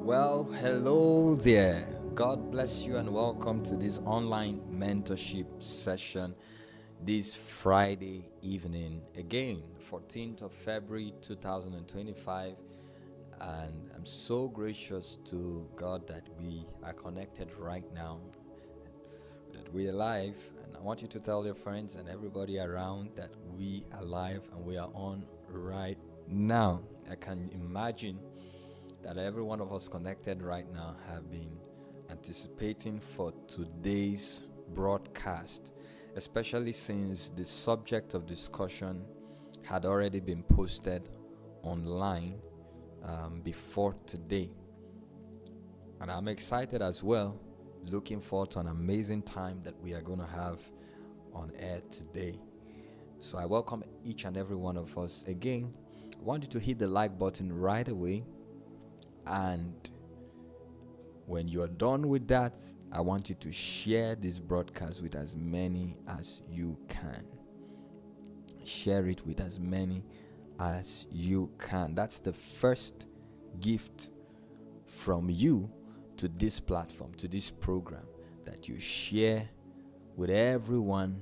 Well, hello there. God bless you and welcome to this online mentorship session this Friday evening. Again, 14th of February 2025. And I'm so gracious to God that we are connected right now, that we're alive. And I want you to tell your friends and everybody around that we are alive and we are on right now. I can imagine that every one of us connected right now have been anticipating for today's broadcast, especially since the subject of discussion had already been posted online before today. And I'm excited as well, looking forward to an amazing time that we are going to have on air today. So I welcome each and every one of us again. I want you to hit the like button right away. And when you're done with that, I want you to share this broadcast with as many as you can. Share it with as many as you can. That's the first gift from you to this platform, to this program, that you share with everyone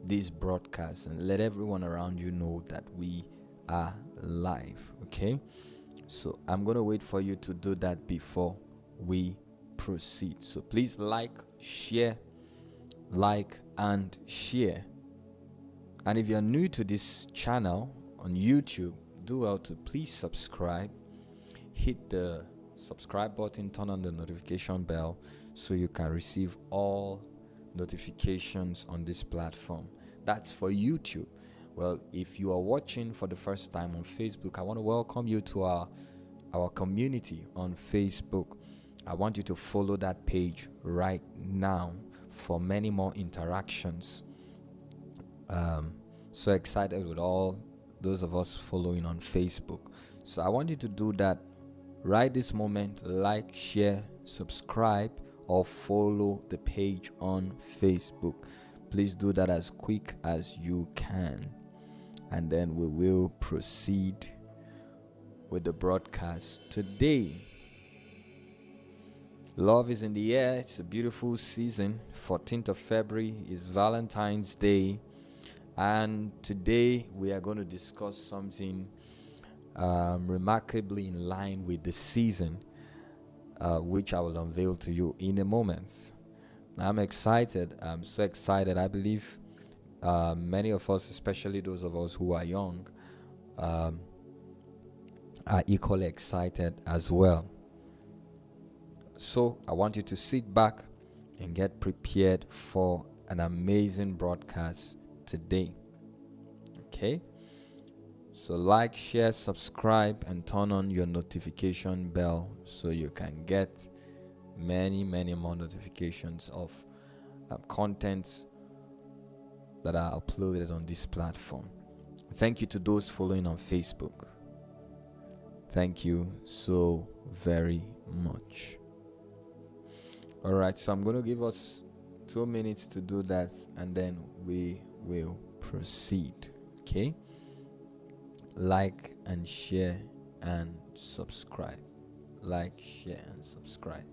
this broadcast and let everyone around you know that we are live. Okay? So I'm going to wait for you to do that before we proceed. So please like, and share. And if you're new to this channel on YouTube, do well to please subscribe. Hit the subscribe button, turn on the notification bell so you can receive all notifications on this platform. That's for YouTube. Well, if you are watching for the first time on Facebook, I want to welcome you to our community on Facebook. I want you to follow that page right now for many more interactions. So excited with all those of us following on Facebook. So I want you to do that right this moment. Like, share, subscribe, or follow the page on Facebook. Please do that as quick as you can. And then we will proceed with the broadcast today. Love is in the air. It's a beautiful season. 14th of February is Valentine's Day. And today we are going to discuss something remarkably in line with the season, which I will unveil to you in a moment. I'm excited. I'm so excited. I believe many of us, especially those of us who are young, are equally excited as well. So I want you to sit back and get prepared for an amazing broadcast today. Okay? So like, share, subscribe, and turn on your notification bell so you can get many more notifications of contents that are uploaded on this platform. Thank you to those following on Facebook. Thank you so very much. All right, so I'm going to give us 2 minutes to do that, and then we will proceed. Okay? Like and share and subscribe. Like, share, and subscribe.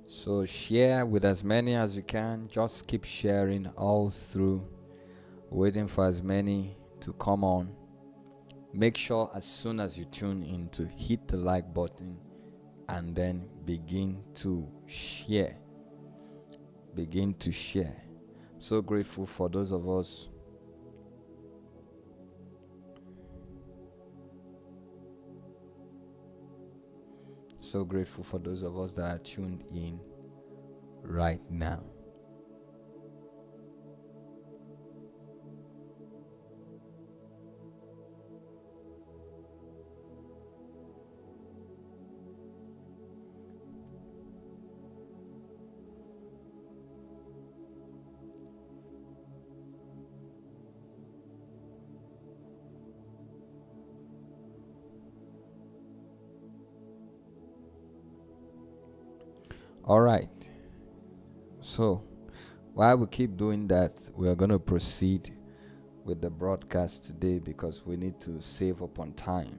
So share with as many as you can. Just keep sharing all through, waiting for as many to come on. make sure as soon as you tune in to hit the like button and then begin to share. Begin to share. So grateful for those of us that are tuned in right now. All right. So while we keep doing that, we are going to proceed with the broadcast today because we need to save up on time.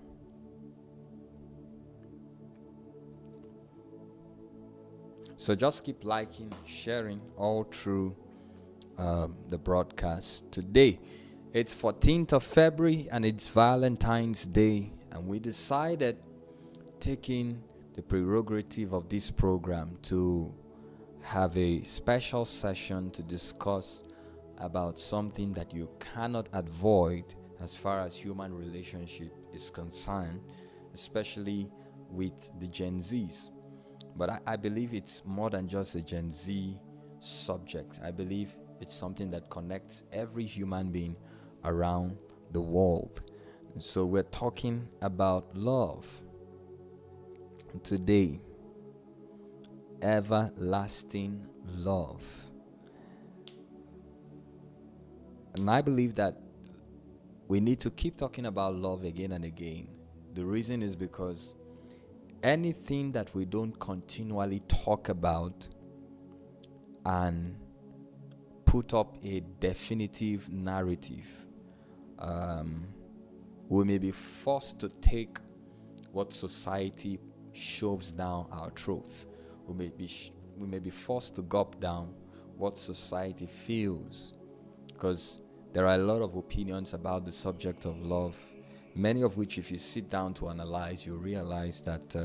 So just keep liking, sharing all through the broadcast today. It's 14th of February and it's Valentine's Day, and we decided, taking the prerogative of this program, to have a special session to discuss about something that you cannot avoid as far as human relationship is concerned, especially with the Gen Zs. But I believe it's more than just a Gen Z subject. I believe it's something that connects every human being around the world. So we're talking about love today. Everlasting love. And I believe that we need to keep talking about love again and again. The reason is because anything that we don't continually talk about and put up a definitive narrative, we may be forced to take what society shoves down our throats. We may be forced to gulp down what society feels, because there are a lot of opinions about the subject of love, many of which, if you sit down to analyze, you realize that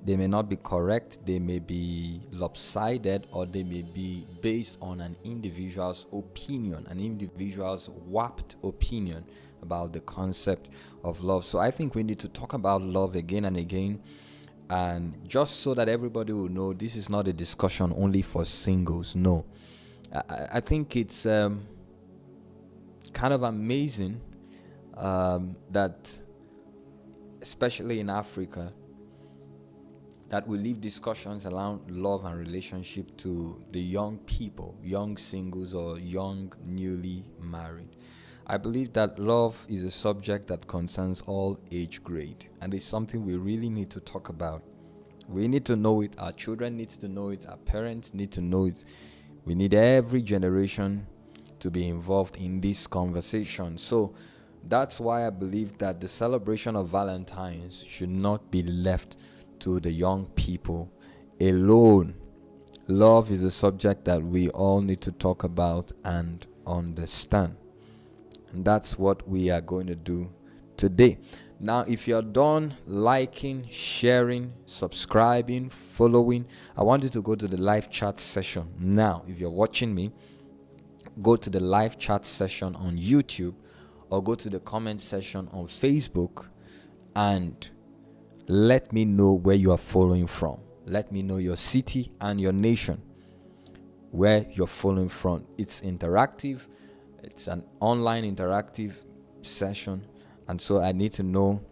they may not be correct, they may be lopsided, or they may be based on an individual's opinion, an individual's warped opinion about the concept of love. So I think we need to talk about love again and again, and just so that everybody will know, this is not a discussion only for singles. No, I think it's kind of amazing that, especially in Africa, that we leave discussions around love and relationship to the young people, young singles or young newly married. I believe that love is a subject that concerns all age grade, and it's something we really need to talk about. We need to know it. Our children need to know it. Our parents need to know it. We need every generation to be involved in this conversation. So that's why I believe that the celebration of Valentine's should not be left to the young people alone. Love is a subject that we all need to talk about and understand. And that's what we are going to do today. Now, if you're done liking, sharing, subscribing, following, I want you to go to the live chat session. Now, if you're watching me, go to the live chat session on YouTube, or go to the comment section on Facebook, and let me know where you are following from. Let me know your city and your nation, where you're following from. It's interactive. It's an online interactive session. And so I need to know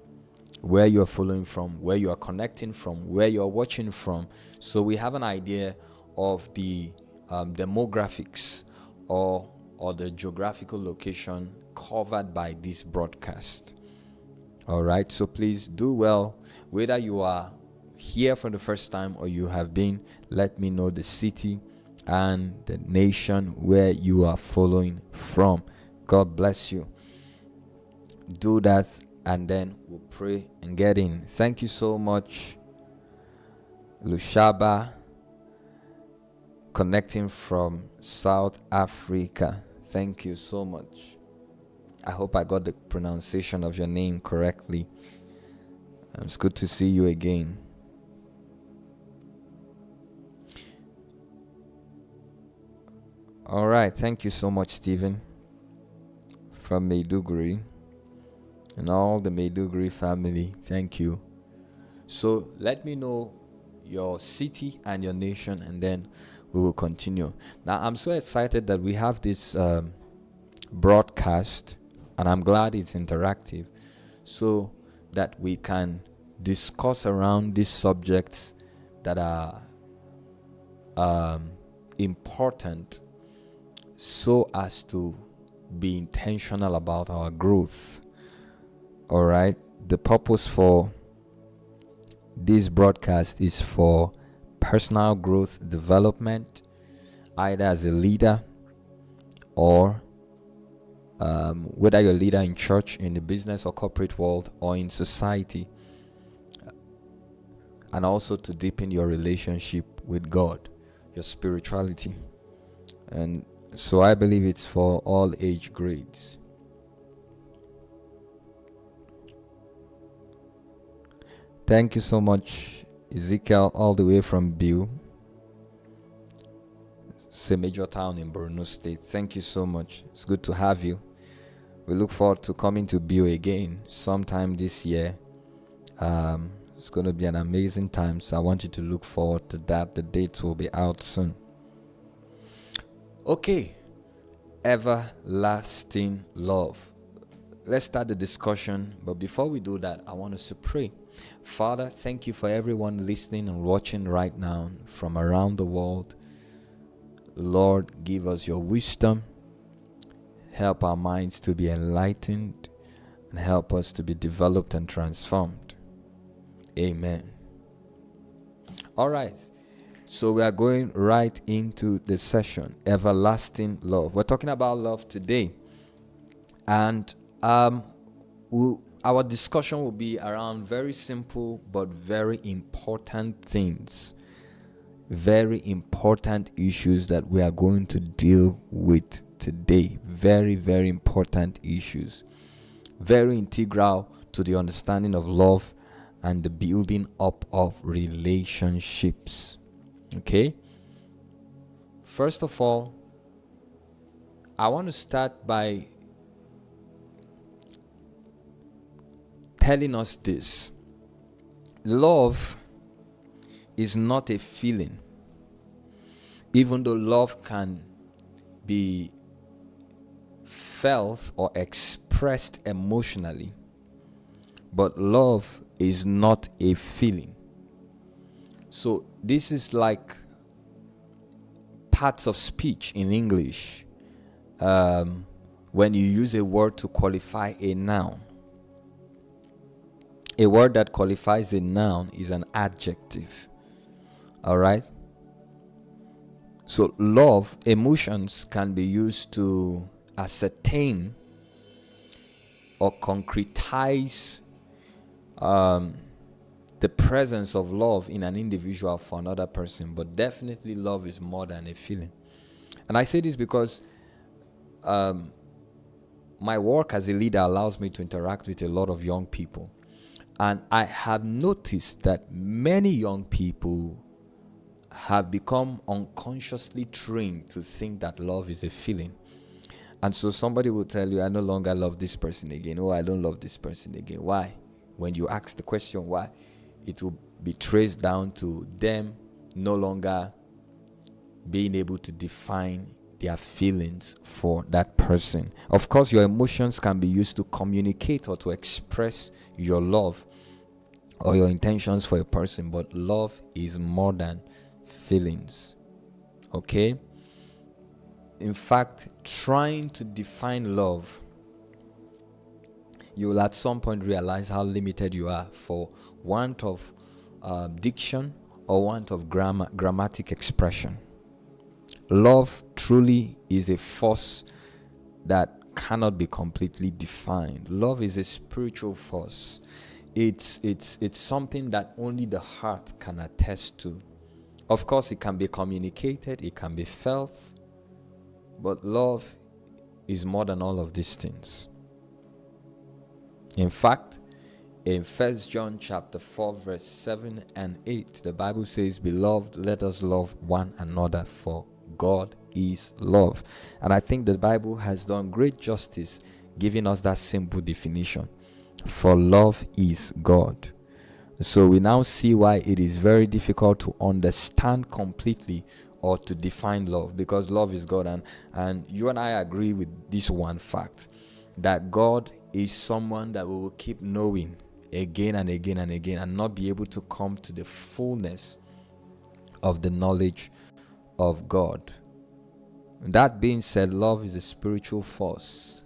where you're following from, where you are connecting from, where you're watching from. So we have an idea of the demographics or the geographical location covered by this broadcast. All right, so please do well. Whether you are here for the first time or you have been, let me know the city and the nation where you are following from. God bless you. Do that, and then we'll pray and get in. Thank you so much, Lushaba, connecting from South Africa. Thank you so much. I hope I got the pronunciation of your name correctly. It's good to see you again. All right, thank you so much, Stephen, from Maiduguri, and all the Maiduguri family. Thank you. So let me know your city and your nation, and then we will continue. Now, I'm so excited that we have this broadcast, and I'm glad it's interactive, so that we can discuss around these subjects that are important, so as to be intentional about our growth. All right, the purpose for this broadcast is for personal growth development, either as a leader or whether you're a leader in church, in the business or corporate world, or in society, and also to deepen your relationship with God, your spirituality. And so I believe it's for all age grades. Thank you so much, Ezekiel, all the way from Biu. It's a major town in Borno State. Thank you so much. It's good to have you. We look forward to coming to Biu again sometime this year. It's going to be an amazing time, so I want you to look forward to that. The dates will be out soon. Okay, everlasting love. Let's start the discussion, but before we do that, I want us to pray. Father, thank you for everyone listening and watching right now from around the world. Lord, give us your wisdom. Help our minds to be enlightened and help us to be developed and transformed. Amen. All right. So we are going right into the session, everlasting love. We're talking about love today. And our discussion will be around very simple but very important things. Very important issues that we are going to deal with today. Very, very important issues. Very integral to the understanding of love and the building up of relationships. Okay? First of all, I want to start by telling us this. Love is not a feeling, even though love can be felt or expressed emotionally. But love is not a feeling. So this is like parts of speech in English. When you use a word to qualify a noun. A word that qualifies a noun is an adjective. All right? So love, emotions can be used to ascertain or concretize the presence of love in an individual for another person. But definitely love is more than a feeling. And I say this because my work as a leader allows me to interact with a lot of young people. And I have noticed that many young people have become unconsciously trained to think that love is a feeling. And so somebody will tell you, I no longer love this person again. Oh, I don't love this person again. Why? When you ask the question why, it will be traced down to them no longer being able to define their feelings for that person. Of course, your emotions can be used to communicate or to express your love or your intentions for a person, but love is more than feelings. Okay? In fact, trying to define love, you will at some point realize how limited you are for want of diction or want of grammatic expression. Love truly is a force that cannot be completely defined. Love is a spiritual force. It's something that only the heart can attest to. Of course, it can be communicated, it can be felt, but love is more than all of these things. In fact, in 1 John chapter 4 verse 7 and 8, the Bible says, "Beloved, let us love one another, for God is love." And I think the Bible has done great justice giving us that simple definition. For love is God. So we now see why it is very difficult to understand completely or to define love, because love is God. And you and I agree with this one fact, that God is someone that we will keep knowing again and again and again, and not be able to come to the fullness of the knowledge of God. That being said, love is a spiritual force,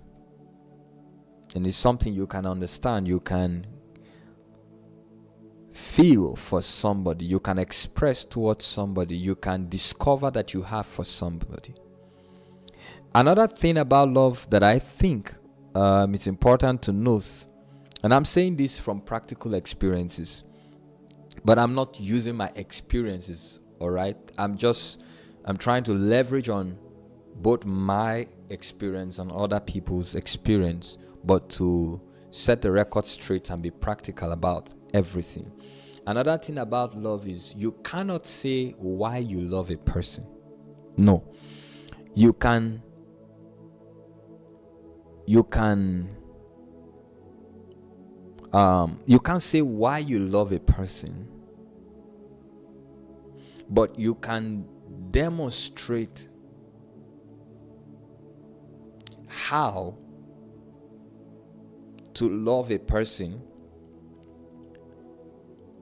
and it's something you can understand, you can feel for somebody, you can express towards somebody, you can discover that you have for somebody. Another thing about love that I think it's important to note, and I'm saying this from practical experiences, but I'm not using my experiences, all right? I'm trying to leverage on both my experience and other people's experience, but to set the record straight and be practical about everything. Another thing about love is you cannot say why you love a person. No. You can't say why you love a person, but you can demonstrate how to love a person,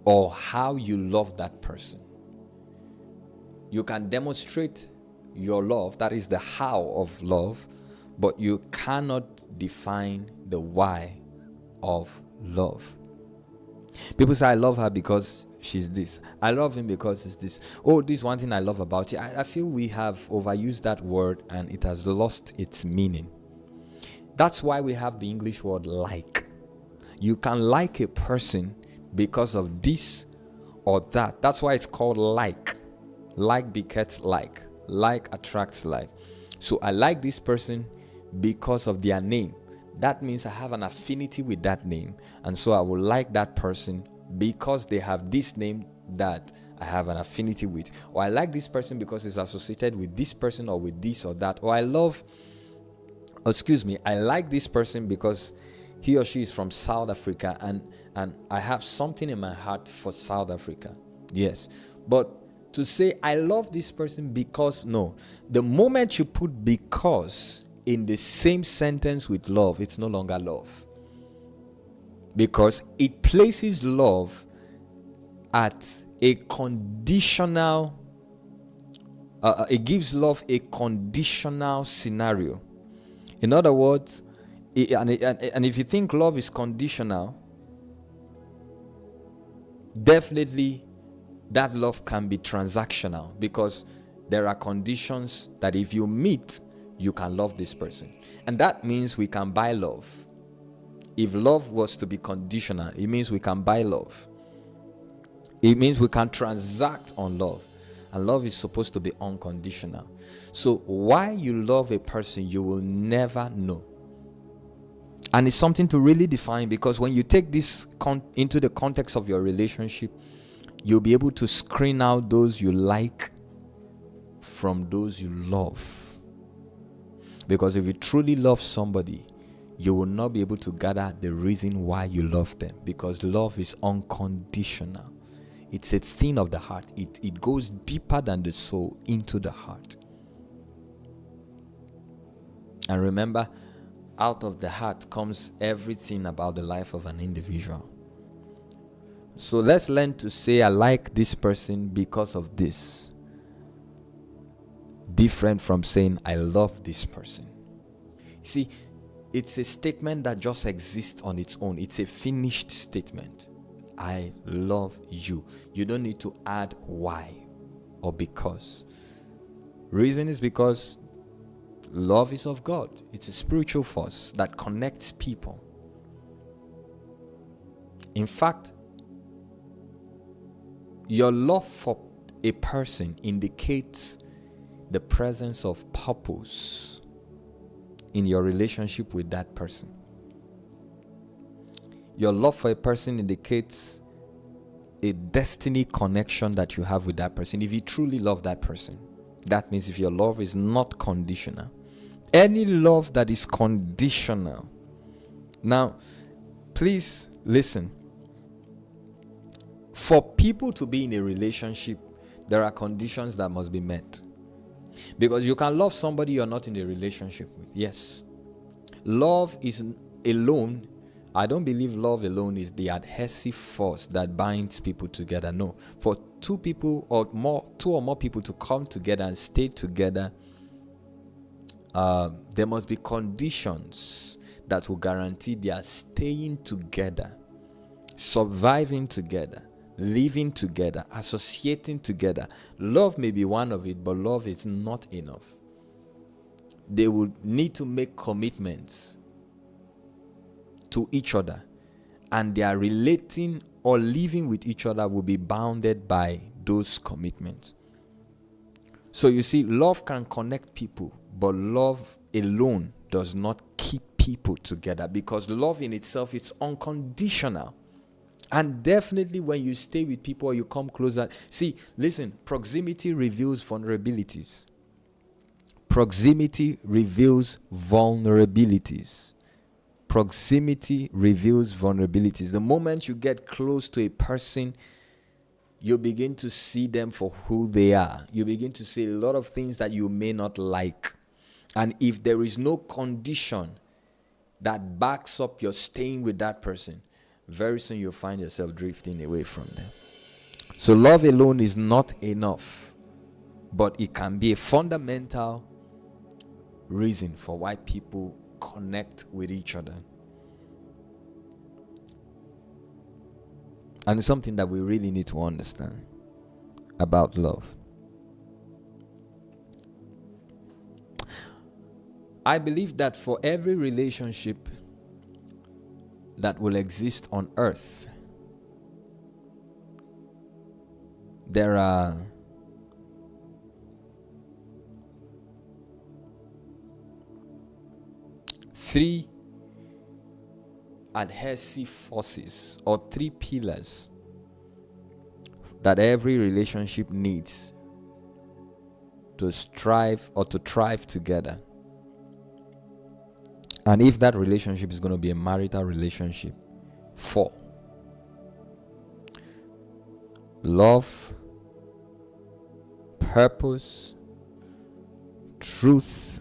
or how you love that person. You can demonstrate your love, that is the how of love, but you cannot define the why of love. People say, "I love her because she's this. I love him because it's this. Oh, this one thing I love about you." I feel we have overused that word and it has lost its meaning. That's why we have the English word like. You can like a person because of this or that. That's why it's called like. Like begets like. Like attracts like. So I like this person because of their name. That means I have an affinity with that name, and so I will like that person because they have this name that I have an affinity with. Or I like this person because it's associated with this person or with this or that. Or I like this person because he or she is from South Africa, and I have something in my heart for South Africa. Yes. But to say I love this person because, no. The moment you put because in the same sentence with love, it's no longer love. Because it places love at a conditional, it gives love a conditional scenario. In other words, and if you think love is conditional, definitely that love can be transactional, because there are conditions that if you meet, you can love this person. And that means we can buy love. If love was to be conditional, it means we can buy love. It means we can transact on love. And love is supposed to be unconditional. So why you love a person, you will never know. And it's something to really define, because when you take this into the context of your relationship, you'll be able to screen out those you like from those you love. Because if you truly love somebody, you will not be able to gather the reason why you love them, because love is unconditional. It's a thing of the heart. It goes deeper than the soul into the heart. And remember, out of the heart comes everything about the life of an individual. So let's learn to say, I like this person because of this. Different from saying, I love this person. See, it's a statement that just exists on its own. It's a finished statement. I love you. You don't need to add why or because. Reason is because love is of God. It's a spiritual force that connects people. In fact, your love for a person indicates the presence of purpose in your relationship with that person. Your love for a person indicates a destiny connection that you have with that person. If you truly love that person, that means if your love is not conditional. Any love that is conditional. Now, please listen. For people to be in a relationship, there are conditions that must be met. Because you can love somebody you're not in a relationship with. Yes. Love is alone. I don't believe love alone is the adhesive force that binds people together. No. For two or more people to come together and stay together, there must be conditions that will guarantee they are staying together, surviving together, living together, associating together. Love may be one of it, but love is not enough. They will need to make commitments to each other, and their relating or living with each other will be bounded by those commitments. So you see, love can connect people, but love alone does not keep people together, because love in itself is unconditional. And definitely when you stay with people or you come closer, see, listen, proximity reveals vulnerabilities. Proximity reveals vulnerabilities. Proximity reveals vulnerabilities. The moment you get close to a person, you begin to see them for who they are. You begin to see a lot of things that you may not like. And if there is no condition that backs up your staying with that person, very soon you'll find yourself drifting away from them. So love alone is not enough, but it can be a fundamental reason for why people connect with each other. And it's something that we really need to understand about love. I believe that for every relationship that will exist on earth, there are three adhesive forces or three pillars that every relationship needs to strive or to thrive together. And if that relationship is going to be a marital relationship, 4: love, purpose, truth,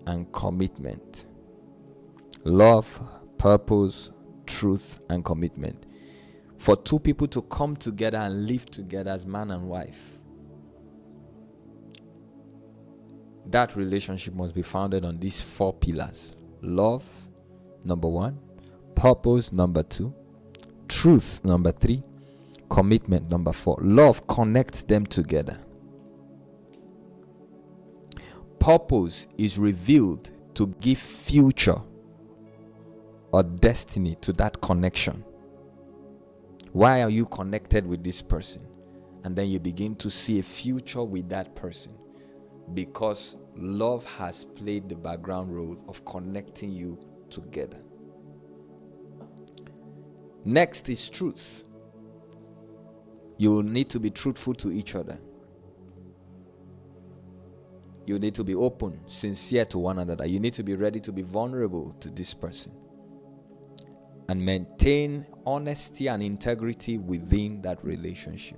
and commitment. Love, purpose, truth, and commitment. For two people to come together and live together as man and wife, that relationship must be founded on these 4 pillars. Love, number 1. Purpose, number 2. Truth, number 3. Commitment, number 4. Love connects them together. Purpose is revealed to give future or destiny to that connection. Why are you connected with this person? And then you begin to see a future with that person, because love has played the background role of connecting you together. Next is truth. You will need to be truthful to each other. You need to be open, sincere to one another. You need to be ready to be vulnerable to this person and maintain honesty and integrity within that relationship.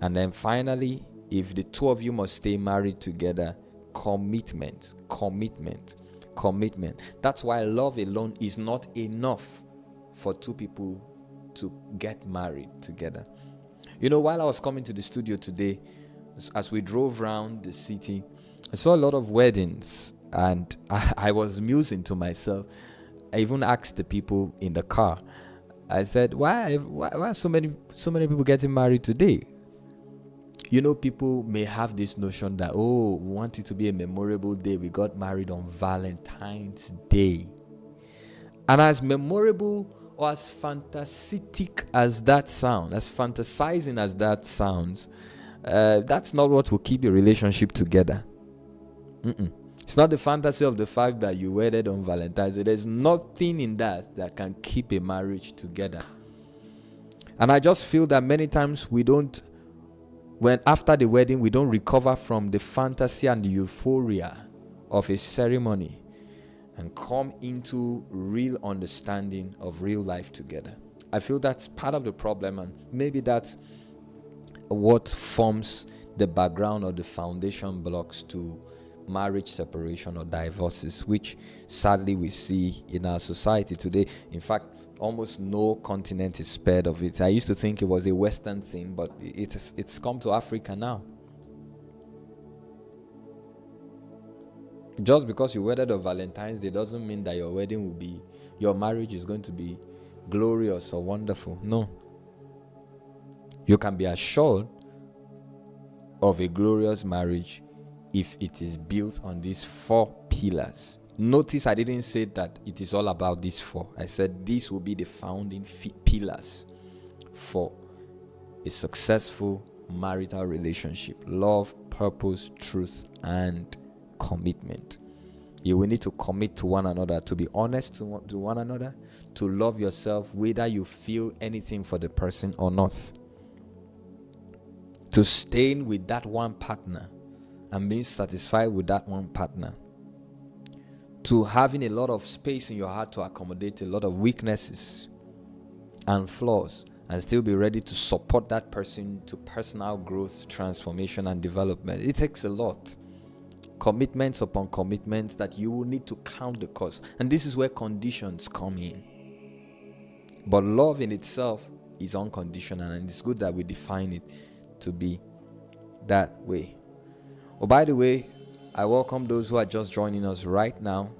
And then finally, if the two of you must stay married together, commitment. That's why love alone is not enough for two people to get married together. You know, while I was coming to the studio today, as we drove around the city, I saw a lot of weddings, and I was musing to myself. I even asked the people in the car. I said, why are so many people getting married today? You know, people may have this notion that, we want it to be a memorable day. We got married on Valentine's Day. And as memorable or as fantastic as that sounds, as fantasizing as that sounds, that's not what will keep the relationship together. It's not the fantasy of the fact that you wedded on Valentine's Day. There's nothing in that can keep a marriage together. And I just feel that many times when after the wedding, we don't recover from the fantasy and the euphoria of a ceremony and come into real understanding of real life together. I feel that's part of the problem, and maybe that's what forms the background or the foundation blocks to marriage separation or divorces, which sadly we see in our society today. In fact, almost no continent is spared of it. I used to think it was a Western thing, but it's come to Africa now. Just because you wedded on Valentine's Day doesn't mean that your marriage is going to be glorious or wonderful. No. You can be assured of a glorious marriage if it is built on these 4 pillars. Notice I didn't say that it is all about these 4. I said these will be the founding pillars for a successful marital relationship: love, purpose, truth, and commitment. You will need to commit to one another, to be honest to one another, to love yourself whether you feel anything for the person or not, to staying with that one partner and being satisfied with that one partner, to having a lot of space in your heart to accommodate a lot of weaknesses and flaws and still be ready to support that person to personal growth, transformation, and development. It takes a lot. Commitments upon commitments that you will need to count the cost. And this is where conditions come in. But love in itself is unconditional, and it's good that we define it to be that way. Oh, by the way, I welcome those who are just joining us right now.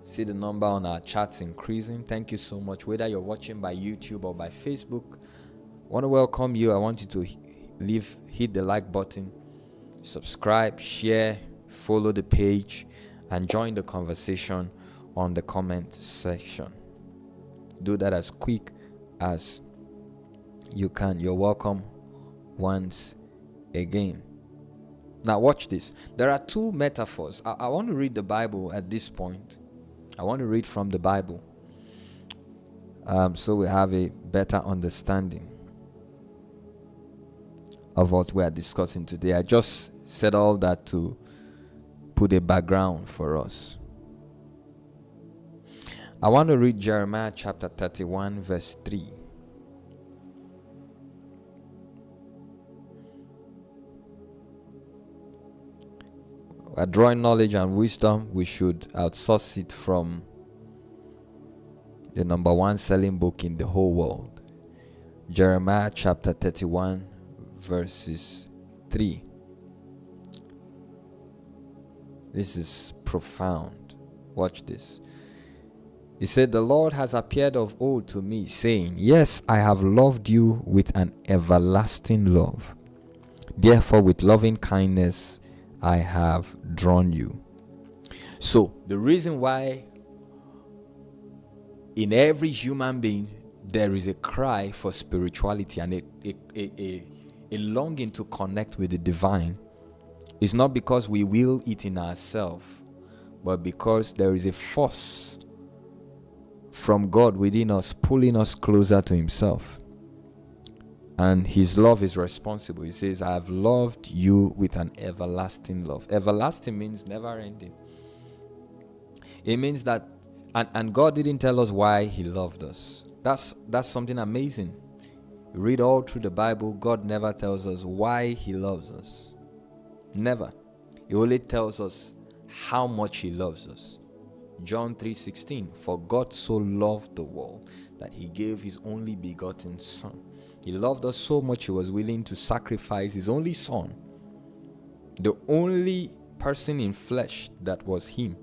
See the number on our chats increasing. Thank you so much. Whether you're watching by YouTube or by Facebook, I want to welcome you. I want you to hit the like button, subscribe, share, follow the page, and join the conversation on the comment section. Do that as quick as you can. You're welcome once again. Now watch this. There are 2 metaphors. I want to read the Bible at this point. I want to read from the Bible so we have a better understanding of what we are discussing today. I just said all that to put a background for us. I want to read Jeremiah chapter 31 verse 3. We're drawing knowledge and wisdom. We should outsource it from the number 1 selling book in the whole world. Jeremiah chapter 31 verses 3. This is profound. Watch this. He said, "The Lord has appeared of old to me, saying, Yes, I have loved you with an everlasting love. Therefore, with loving kindness I have drawn you." So, the reason why in every human being there is a cry for spirituality and a longing to connect with the divine is not because we will it in ourselves, but because there is a force from God within us pulling us closer to Himself. And His love is responsible. He says, "I have loved you with an everlasting love." Everlasting means never ending. It means that, and God didn't tell us why He loved us. That's something amazing. You read all through the Bible, God never tells us why He loves us. Never. He only tells us how much He loves us. John 3:16, "For God so loved the world that He gave His only begotten Son." He loved us so much He was willing to sacrifice His only Son, the only person in flesh that was Him,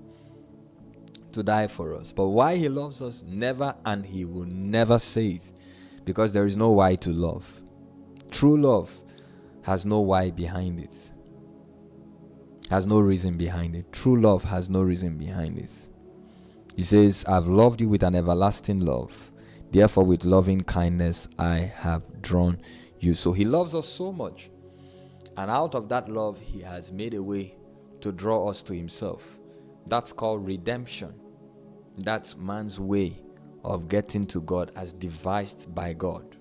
to die for us. But why He loves us, never, and He will never say it, because there is no why to love. True love has no why behind it, has no reason behind it. True love has no reason behind it. He says, "I've loved you with an everlasting love. Therefore, with loving kindness, I have drawn you." So He loves us so much. And out of that love, He has made a way to draw us to himself. That's called redemption. That's man's way of getting to God as devised by God.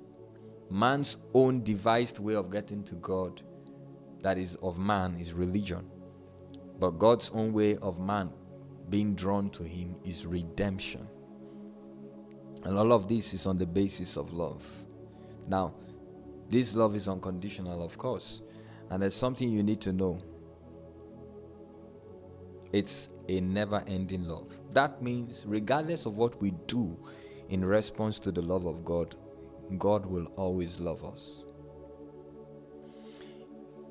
Man's own devised way of getting to God, that is of man, is religion. But God's own way of man being drawn to him is redemption. And all of this is on the basis of love. Now, this love is unconditional, of course. And there's something you need to know. It's a never-ending love. That means regardless of what we do in response to the love of God, God will always love us.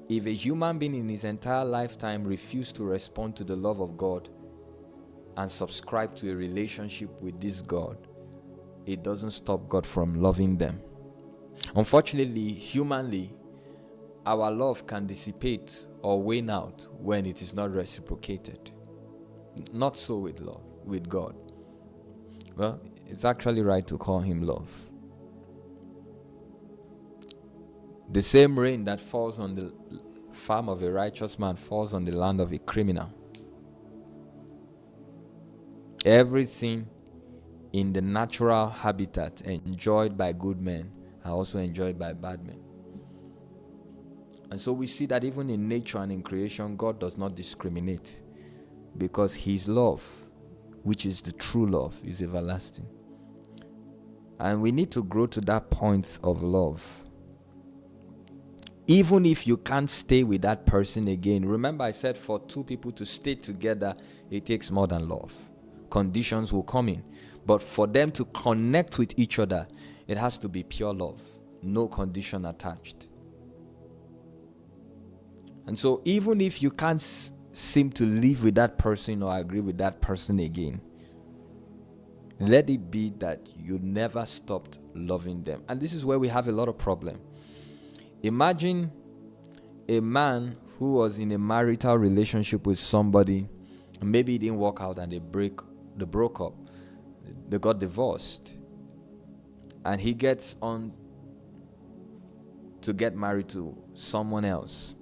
If a human being in his entire lifetime refused to respond to the love of God and subscribe to a relationship with this God, it doesn't stop God from loving them. Unfortunately, humanly, our love can dissipate or wane out when it is not reciprocated. Not so with God. Well, it's actually right to call him love. The same rain that falls on the farm of a righteous man falls on the land of a criminal. Everything in the natural habitat enjoyed by good men are also enjoyed by bad men. And so we see that even in nature and in creation, God does not discriminate, because his love, which is the true love, is everlasting. And we need to grow to that point of love. Even if you can't stay with that person again. Remember, I said for two people to stay together, it takes more than love. Conditions will come in. But for them to connect with each other, it has to be pure love. No condition attached. And so even if you can't seem to live with that person or agree with that person again, let it be that you never stopped loving them. And this is where we have a lot of problem. Imagine a man who was in a marital relationship with somebody, and maybe it didn't work out and they broke up. They got divorced. And he gets on to get married to someone else.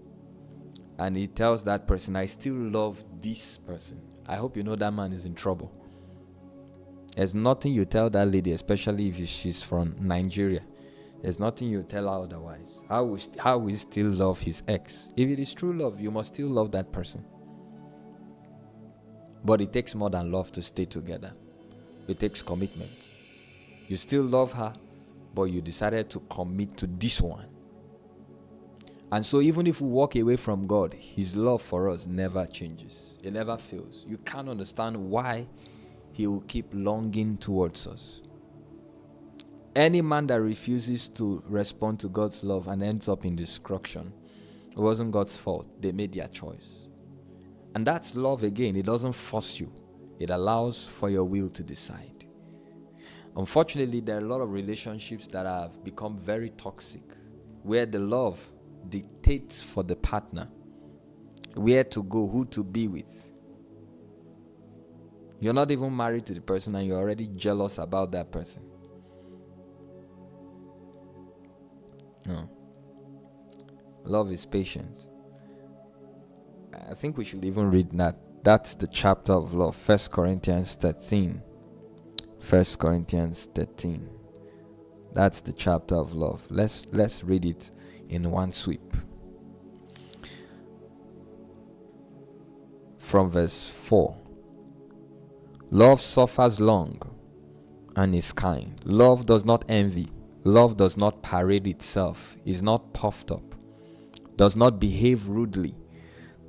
And he tells that person, I still love this person. I hope you know that man is in trouble. There's nothing you tell that lady, especially if she's from Nigeria. There's nothing you tell her otherwise. How we still love his ex. If it is true love, you must still love that person. But it takes more than love to stay together. It takes commitment. You still love her, but you decided to commit to this one. And so even if we walk away from God, his love for us never changes. It never fails. You can't understand why he will keep longing towards us. Any man that refuses to respond to God's love and ends up in destruction, it wasn't God's fault. They made their choice. And that's love again. It doesn't force you. It allows for your will to decide. Unfortunately, there are a lot of relationships that have become very toxic, where the love dictates for the partner where to go, who to be with. You're not even married to the person and you're already jealous about that person. No. Love is patient. I think we should even read that. That's the chapter of love, 1 Corinthians 13. 1 Corinthians 13. That's the chapter of love. Let's read it in one sweep. From verse 4. Love suffers long and is kind. Love does not envy. Love does not parade itself, is not puffed up, does not behave rudely,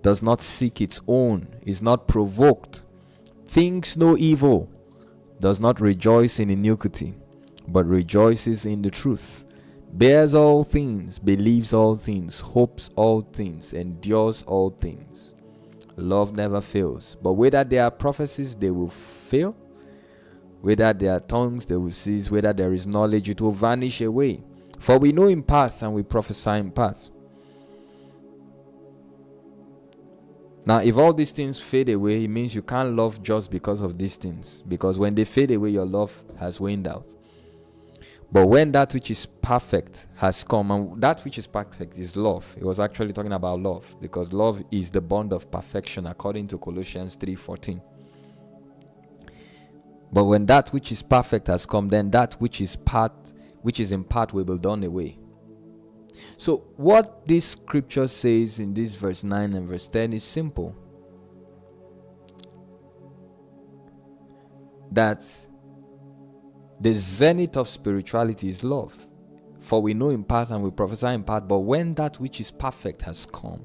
does not seek its own, is not provoked, thinks no evil, does not rejoice in iniquity, but rejoices in the truth, bears all things, believes all things, hopes all things, endures all things. Love never fails, but whether there are prophecies, they will fail. Whether there are tongues, they will cease. Whether there is knowledge, it will vanish away. For we know in part and we prophesy in part. Now, if all these things fade away, it means you can't love just because of these things. Because when they fade away, your love has waned out. But when that which is perfect has come, and that which is perfect is love. It was actually talking about love, because love is the bond of perfection according to Colossians 3:14. But when that which is perfect has come, then that which is in part will be done away. So what this scripture says in this verse 9 and verse 10 is simple. That the zenith of spirituality is love. For we know in part and we prophesy in part, but when that which is perfect has come,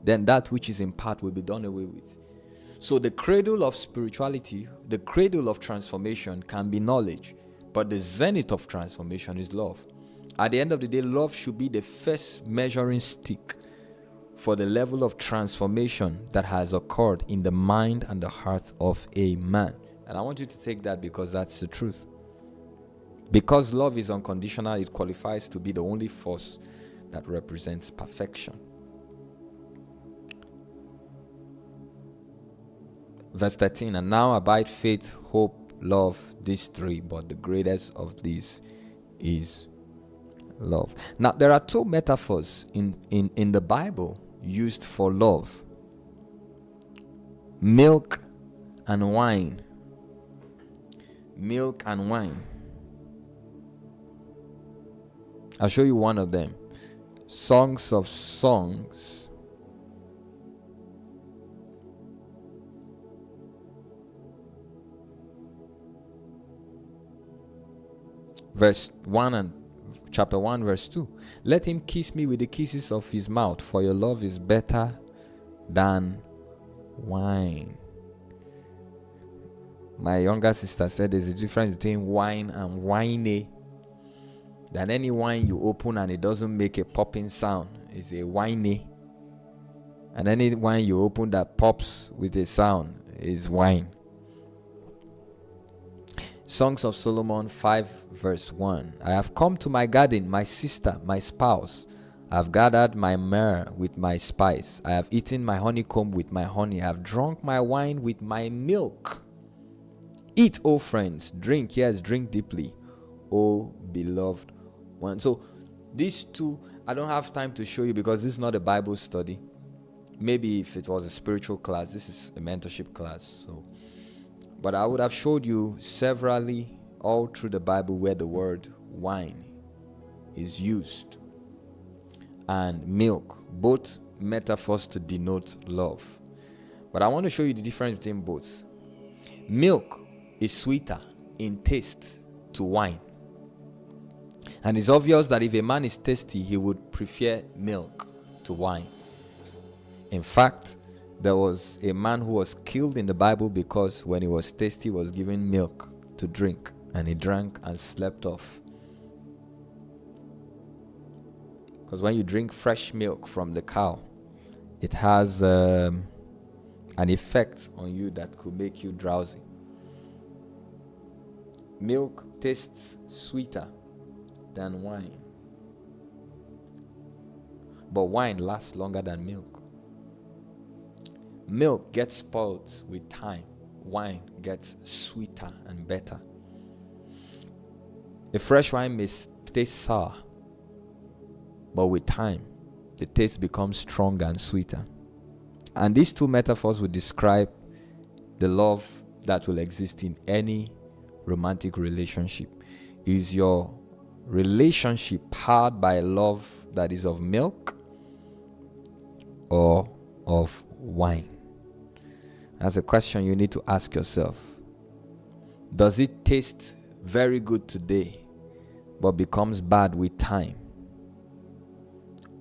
then that which is in part will be done away with. So the cradle of spirituality, the cradle of transformation can be knowledge, but the zenith of transformation is love. At the end of the day, love should be the first measuring stick for the level of transformation that has occurred in the mind and the heart of a man. And I want you to take that, because that's the truth. Because love is unconditional, it qualifies to be the only force that represents perfection. Verse 13, and now abide faith, hope, love, these three, but the greatest of these is love. Now, there are two metaphors in the Bible used for love: milk and wine. Milk and wine. I'll show you one of them. Songs of Songs, verse 1 and chapter 1 verse 2. Let him kiss me with the kisses of his mouth, for your love is better than wine. My younger sister said there's a difference between wine and whiny. Than any wine you open and it doesn't make a popping sound is a whiny. And any wine you open that pops with a sound is wine. Songs of Solomon 5 verse 1. I have come to my garden, my sister, my spouse. I have gathered my myrrh with my spice. I have eaten my honeycomb with my honey. I have drunk my wine with my milk. Eat, O friends, drink, yes, drink deeply, O beloved one. So these two, I don't have time to show you because this is not a Bible study. Maybe if it was a spiritual class, this is a mentorship class. But I would have showed you severally all through the Bible where the word wine is used, and milk, both metaphors to denote love. But I want to show you the difference between both. Milk is sweeter in taste to wine. And it's obvious that if a man is thirsty, he would prefer milk to wine. In fact, there was a man who was killed in the Bible because when he was thirsty, he was given milk to drink, and he drank and slept off. Because when you drink fresh milk from the cow, it has an effect on you that could make you drowsy. Milk tastes sweeter than wine, but wine lasts longer than milk. Milk gets spoiled with time. Wine gets sweeter and better. A fresh wine may taste sour, but with time, the taste becomes stronger and sweeter. And these two metaphors will describe the love that will exist in any romantic relationship. Is your relationship powered by love that is of milk or of wine? That's a question you need to ask yourself. Does it taste very good today but becomes bad with time?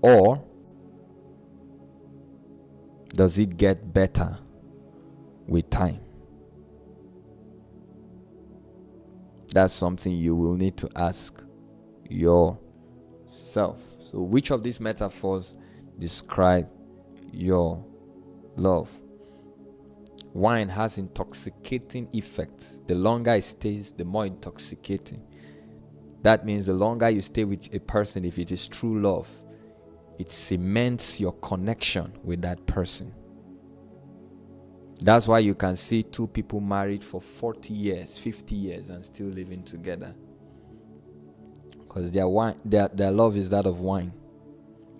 Or does it get better with time? That's something you will need to ask yourself. So which of these metaphors describe your love? Wine has intoxicating effects. The longer it stays, the more intoxicating. That means the longer you stay with a person, if it is true love, it cements your connection with that person. That's why you can see two people married for 40 years, 50 years, and still living together. because their love is that of wine.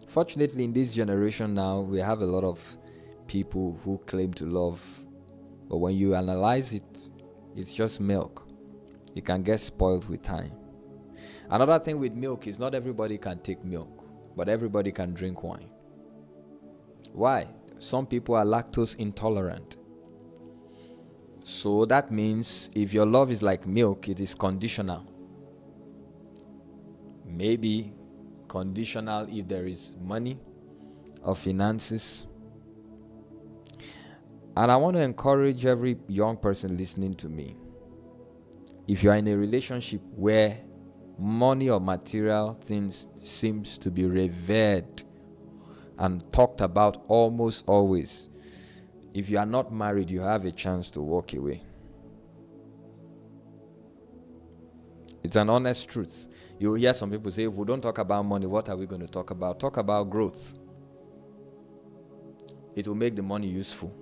Fortunately, in this generation now, we have a lot of people who claim to love, but when you analyze it, it's just milk. It can get spoiled with time. Another thing with milk is not everybody can take milk, but everybody can drink wine. Why? Some people are lactose intolerant. So that means if your love is like milk, it is conditional. Maybe conditional if there is money or finances. And I want to encourage every young person listening to me. If you are in a relationship where money or material things seems to be revered and talked about almost always, if you are not married, you have a chance to walk away. It's an honest truth. You hear some people say, if we don't talk about money, what are we going to talk about? Talk about growth. It will make the money useful.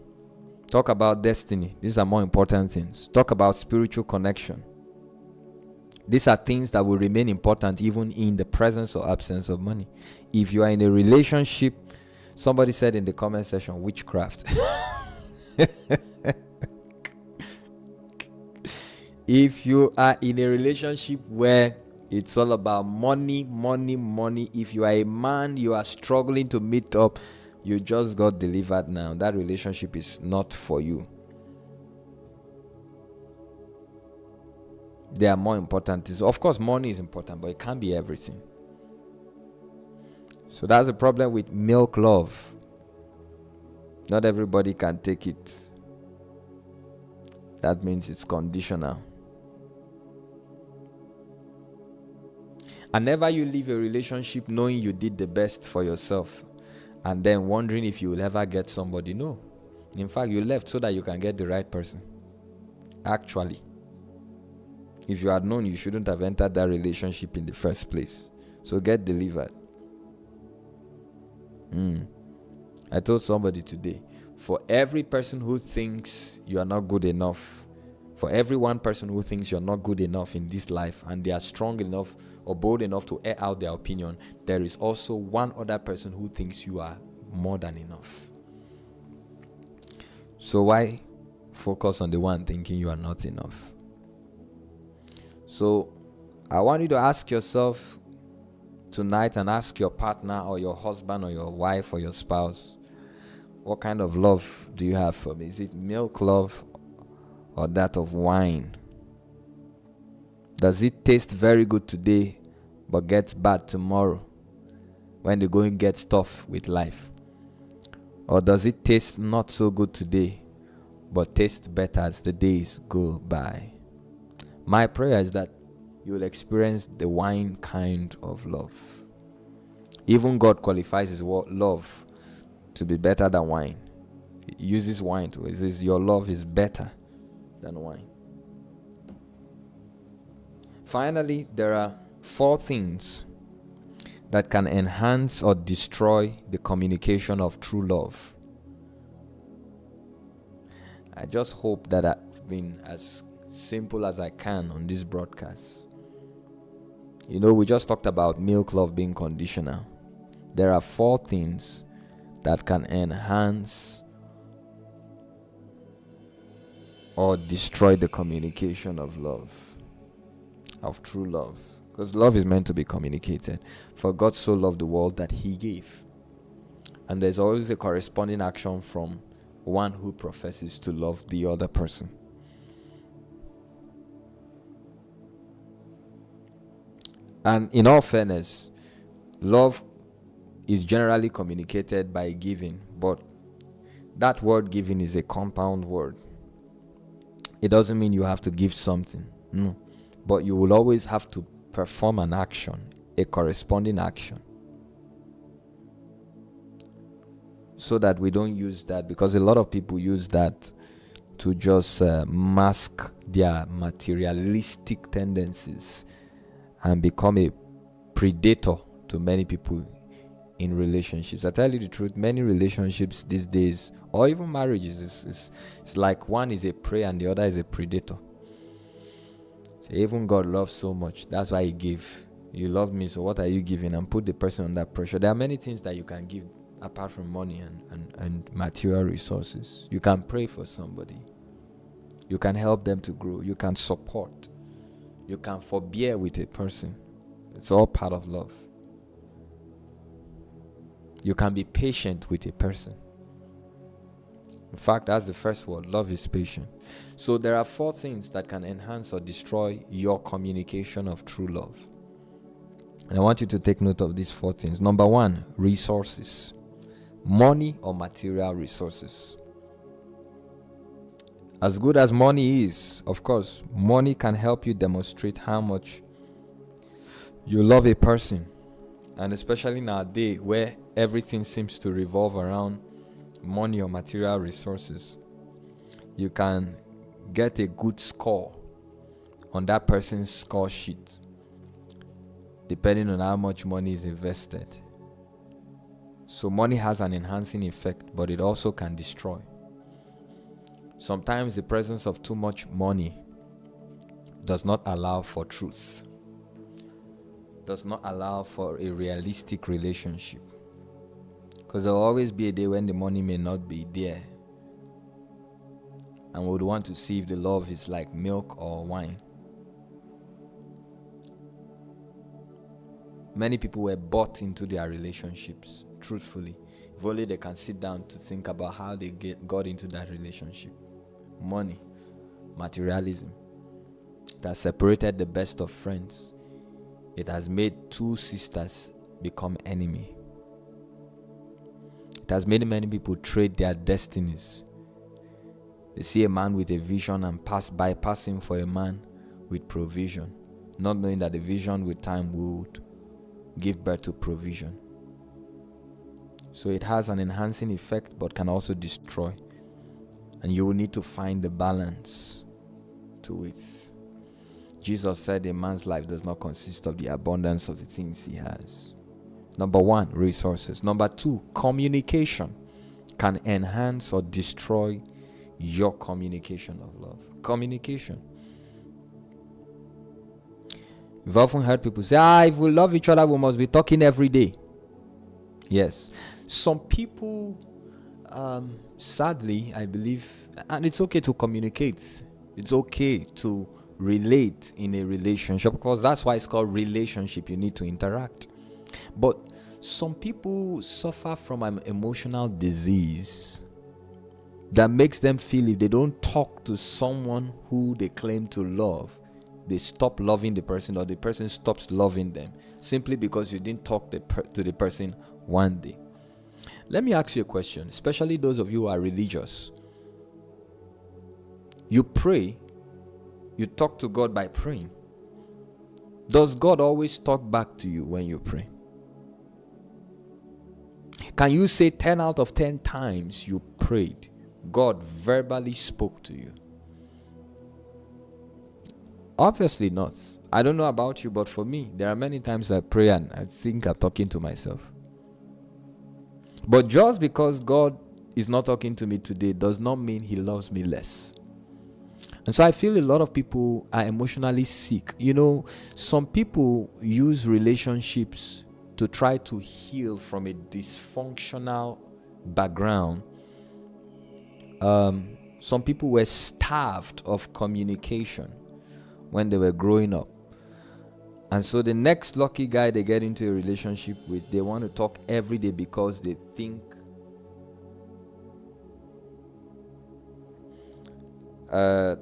Talk about destiny. These are more important things. Talk about spiritual connection. These are things that will remain important even in the presence or absence of money. If you are in a relationship, somebody said in the comment section, witchcraft. If you are in a relationship where it's all about money, if you are a man, you are struggling to meet up, you just got delivered now, that relationship is not for you. There are more important things. Of course, money is important, but it can't be everything. So that's the problem with milk love. Not everybody can take it. That means it's conditional. And never you leave a relationship knowing you did the best for yourself and then wondering if you will ever get somebody. No. In fact, you left so that you can get the right person. Actually, if you had known, you shouldn't have entered that relationship in the first place. So get delivered. I told somebody today, for every person who thinks you are not good enough, for every one person who thinks you're not good enough in this life and they are strong enough or bold enough to air out their opinion, there is also one other person who thinks you are more than enough. So why focus on the one thinking you are not enough? So I want you to ask yourself tonight and ask your partner or your husband or your wife or your spouse, what kind of love do you have for me? Is it milk love or that of wine? Does it taste very good today but gets bad tomorrow when the going gets tough with life? Or does it taste not so good today but taste better as the days go by? My prayer is that you will experience the wine kind of love. Even God qualifies his love to be better than wine. He uses wine to. He says your love is better than wine. Finally, there are 4 things that can enhance or destroy the communication of true love. I just hope that I've been as simple as I can on this broadcast. You know, we just talked about milk love being conditional. There are 4 things that can enhance or destroy the communication of love, of true love. Because love is meant to be communicated. For God so loved the world that he gave. And there's always a corresponding action from one who professes to love the other person. And in all fairness, love is generally communicated by giving, but that word giving is a compound word. It doesn't mean you have to give something, no. But you will always have to perform an action, a corresponding action. So that we don't use that, because a lot of people use that to just mask their materialistic tendencies and become a predator to many people in relationships. I tell you the truth, many relationships these days, or even marriages, it's like one is a prey and the other is a predator. So even God loves so much. That's why he gave You love me, so what are you giving? And put the person under pressure. There are many things that you can give apart from money and material resources. You can pray for somebody. You can help them to grow. You can support. You can forbear with a person. It's all part of love. You can be patient with a person. In fact, that's the first word. Love is patient. So there are 4 things that can enhance or destroy your communication of true love. And I want you to take note of these 4 things. Number 1, resources. Money or material resources. As good as money is, of course, money can help you demonstrate how much you love a person. And especially in our day where everything seems to revolve around money or material resources, you can get a good score on that person's score sheet depending on how much money is invested. So money has an enhancing effect, but it also can destroy. Sometimes the presence of too much money does not allow for truth, does not allow for a realistic relationship. Because there will always be a day when the money may not be there. And we would want to see if the love is like milk or wine. Many people were bought into their relationships, truthfully. If only they can sit down to think about how they got into that relationship. Money, materialism. It has separated the best of friends. It has made 2 sisters become enemy. It has made many people trade their destinies. They see a man with a vision and bypass him for a man with provision, not knowing that the vision with time would give birth to provision. So it has an enhancing effect but can also destroy. And you will need to find the balance to it. Jesus said a man's life does not consist of the abundance of the things he has. Number 1, resources. Number 2, communication can enhance or destroy your communication of love. Communication. We've often heard people say, if we love each other, we must be talking every day. Yes. Some people, sadly, I believe, and it's okay to communicate. It's okay to relate in a relationship, because that's why it's called relationship. You need to interact. But some people suffer from an emotional disease that makes them feel if they don't talk to someone who they claim to love, they stop loving the person, or the person stops loving them, simply because you didn't talk to the person one day. Let me ask you a question, especially those of you who are religious. You pray, you talk to God by praying. Does God always talk back to you when you pray? Can you say 10 out of 10 times you prayed, God verbally spoke to you? Obviously not. I don't know about you, but for me, there are many times I pray and I think I'm talking to myself. But just because God is not talking to me today does not mean he loves me less. And so I feel a lot of people are emotionally sick. You know, some people use relationships to try to heal from a dysfunctional background. Some people were starved of communication when they were growing up. And so the next lucky guy they get into a relationship with, they want to talk every day because they think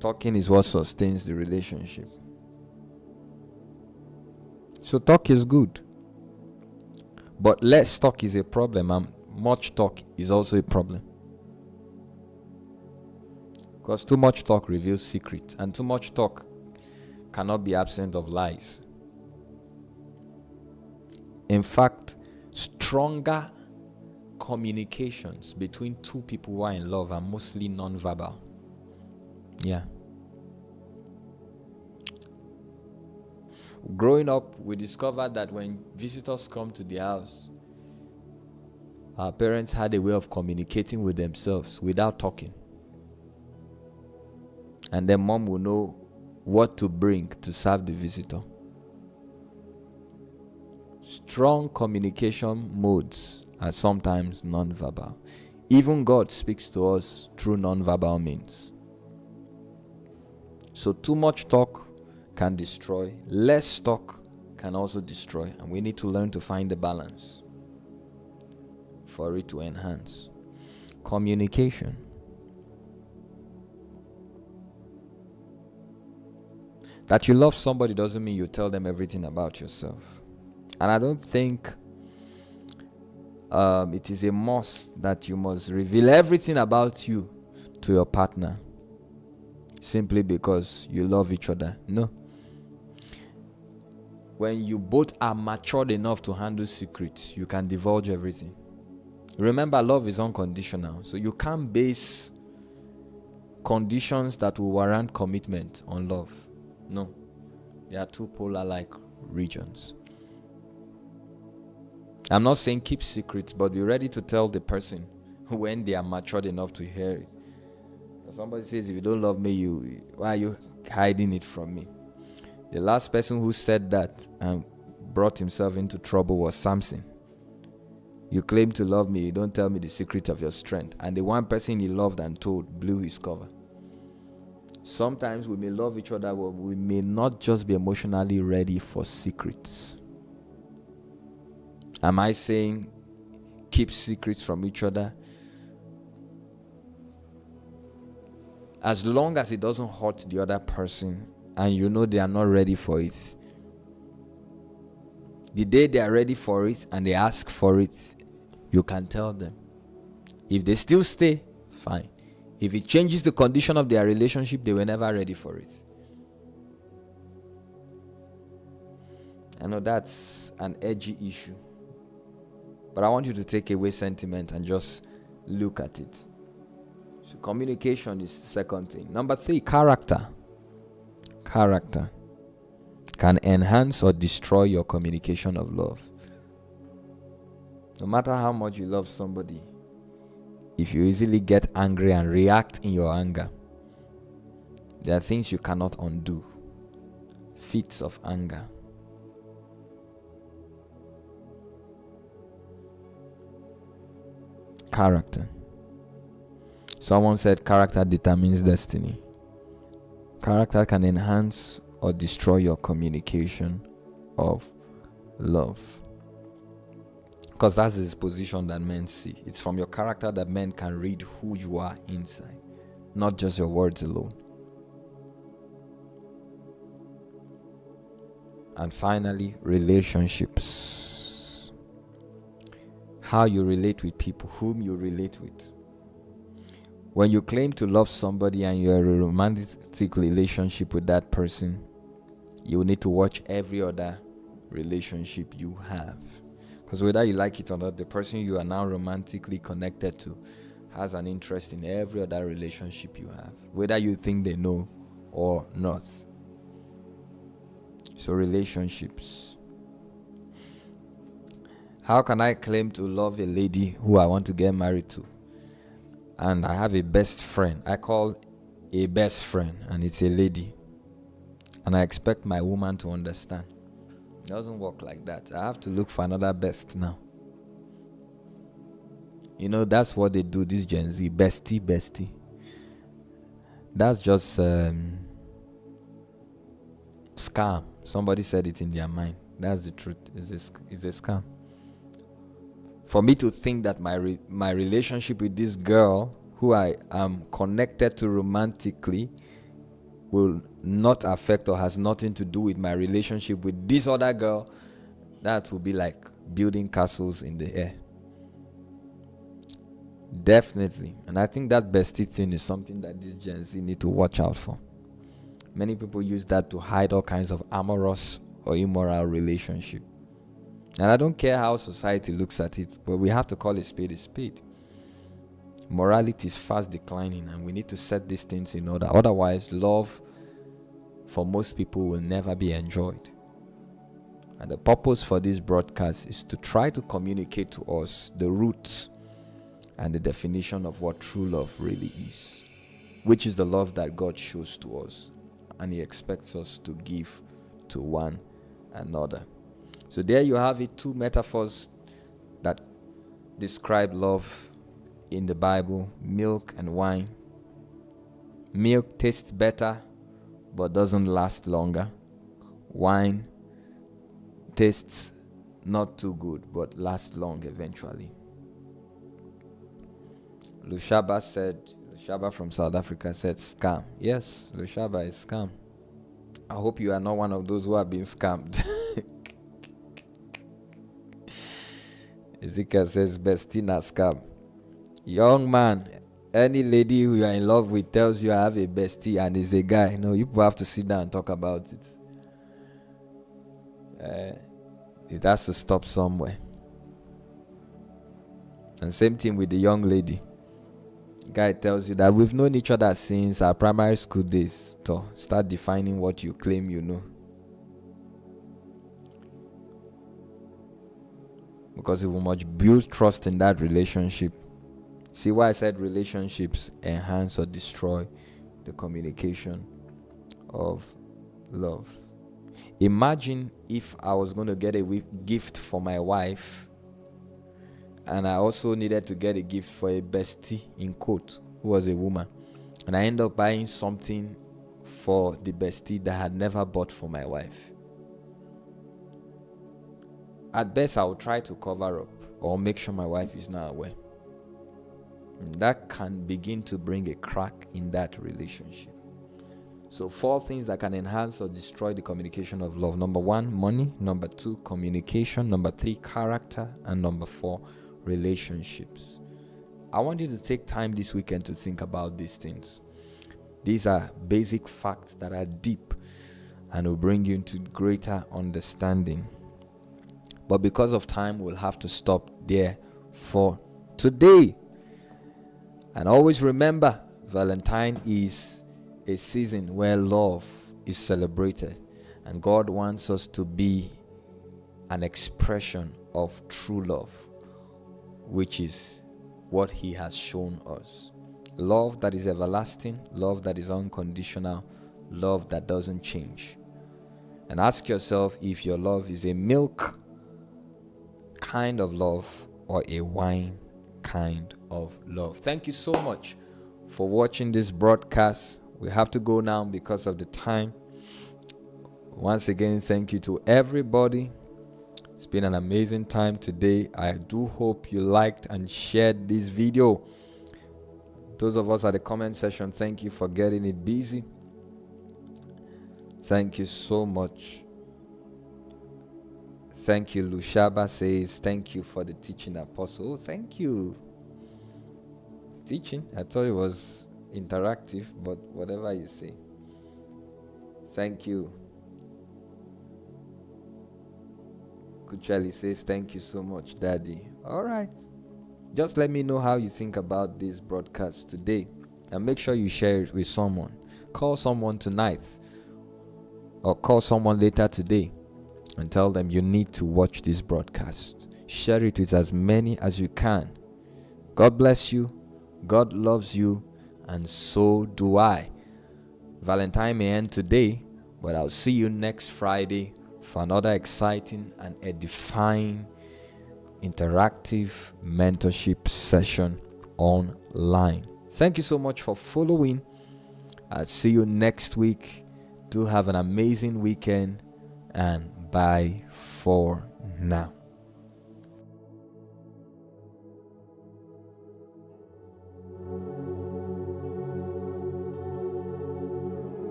talking is what sustains the relationship. So talk is good, but less talk is a problem, and much talk is also a problem. Because too much talk reveals secrets, and too much talk cannot be absent of lies. In fact, stronger communications between two people who are in love are mostly non-verbal. Yeah. Growing up, we discovered that when visitors come to the house, our parents had a way of communicating with themselves without talking. And then mom will know what to bring to serve the visitor. Strong communication modes are sometimes non-verbal. Even God speaks to us through non-verbal means. So too much talk can destroy. Less talk can also destroy. And we need to learn to find the balance for it to enhance. Communication. That you love somebody doesn't mean you tell them everything about yourself. And I don't think it is a must that you must reveal everything about you to your partner simply because you love each other. No. When you both are matured enough to handle secrets, you can divulge everything. Remember, love is unconditional. So you can't base conditions that will warrant commitment on love. No. They are two polar-like regions. I'm not saying keep secrets, but be ready to tell the person when they are matured enough to hear it. Somebody says, if you don't love me, why are you hiding it from me? The last person who said that and brought himself into trouble was Samson. You claim to love me, you don't tell me the secret of your strength. And the one person he loved and told blew his cover. Sometimes we may love each other, but we may not just be emotionally ready for secrets. Am I saying keep secrets from each other? As long as it doesn't hurt the other person and you know they are not ready for it. The day they are ready for it and they ask for it, you can tell them. If they still stay, fine. If it changes the condition of their relationship, they were never ready for it. I know that's an edgy issue, but I want you to take away sentiment and just look at it. So communication is the second thing. Number 3, character. Character can enhance or destroy your communication of love. No matter how much you love somebody, if you easily get angry and react in your anger, there are things you cannot undo. Fits of anger. Character. Someone said character determines destiny. Character can enhance or destroy your communication of love. Because that's the disposition that men see. It's from your character that men can read who you are inside, not just your words alone. And finally, relationships. How you relate with people, whom you relate with. When you claim to love somebody and you're in a romantic relationship with that person, you will need to watch every other relationship you have. Because whether you like it or not, the person you are now romantically connected to has an interest in every other relationship you have, whether you think they know or not. So relationships. How can I claim to love a lady who I want to get married to? And I have a best friend. I call a best friend, and it's a lady. And I expect my woman to understand. It doesn't work like that. I have to look for another best now. You know, that's what they do, this Gen Z. Bestie. That's just scam. Somebody said it in their mind. That's the truth. It's a scam. For me to think that my relationship with this girl who I am connected to romantically will not affect or has nothing to do with my relationship with this other girl, that will be like building castles in the air. Definitely. And I think that bestie thing is something that this Gen Z need to watch out for. Many people use that to hide all kinds of amorous or immoral relationship. And I don't care how society looks at it, but we have to call a spade a spade. Morality is fast declining, and we need to set these things in order. Otherwise, love for most people will never be enjoyed. And the purpose for this broadcast is to try to communicate to us the roots and the definition of what true love really is, which is the love that God shows to us and He expects us to give to one another. So there you have it, two metaphors that describe love in the Bible: milk and wine. Milk tastes better but doesn't last longer. Wine tastes not too good but lasts long eventually. Lushaba from South Africa said scam. Yes, Lushaba is scam. I hope you are not one of those who have been scammed. Ezekiel says bestie na scam. Young man, any lady who you are in love with tells you I have a bestie and is a guy. No, you have to sit down and talk about it. It has to stop somewhere. And same thing with the young lady. Guy tells you that we've known each other since our primary school days. So start defining what you claim you know. Because it will much build trust in that relationship. See why I said relationships enhance or destroy the communication of love. Imagine if I was going to get a gift for my wife, and I also needed to get a gift for a bestie, in quote, who was a woman. And I end up buying something for the bestie that I had never bought for my wife. At best, I will try to cover up or make sure my wife is not aware. And that can begin to bring a crack in that relationship. So 4 things that can enhance or destroy the communication of love. Number 1, money. Number 2, communication. Number 3, character. And number 4, relationships. I want you to take time this weekend to think about these things. These are basic facts that are deep and will bring you into greater understanding. But because of time, we'll have to stop there for today. And always remember, Valentine is a season where love is celebrated. And God wants us to be an expression of true love, which is what He has shown us. Love that is everlasting, love that is unconditional, love that doesn't change. And ask yourself if your love is a milk kind of love or a wine kind of love. Thank you so much for watching this broadcast. We have to go now because of the time. Once again, thank you to everybody. It's been an amazing time today. I do hope you liked and shared this video. Those of us at the comment section, thank you for getting it busy. Thank you so much. Thank you. Lushaba says, thank you for the teaching, Apostle. Oh, thank you. Teaching? I thought it was interactive, but whatever you say. Thank you. Kuchali says, thank you so much, Daddy. All right. Just let me know how you think about this broadcast today. And make sure you share it with someone. Call someone tonight. Or call someone later today. And tell them you need to watch this broadcast. Share it with as many as you can. God bless you. God loves you. And so do I. Valentine may end today, but I'll see you next Friday for another exciting and edifying interactive mentorship session online. Thank you so much for following. I'll see you next week. Do have an amazing weekend, and bye for now.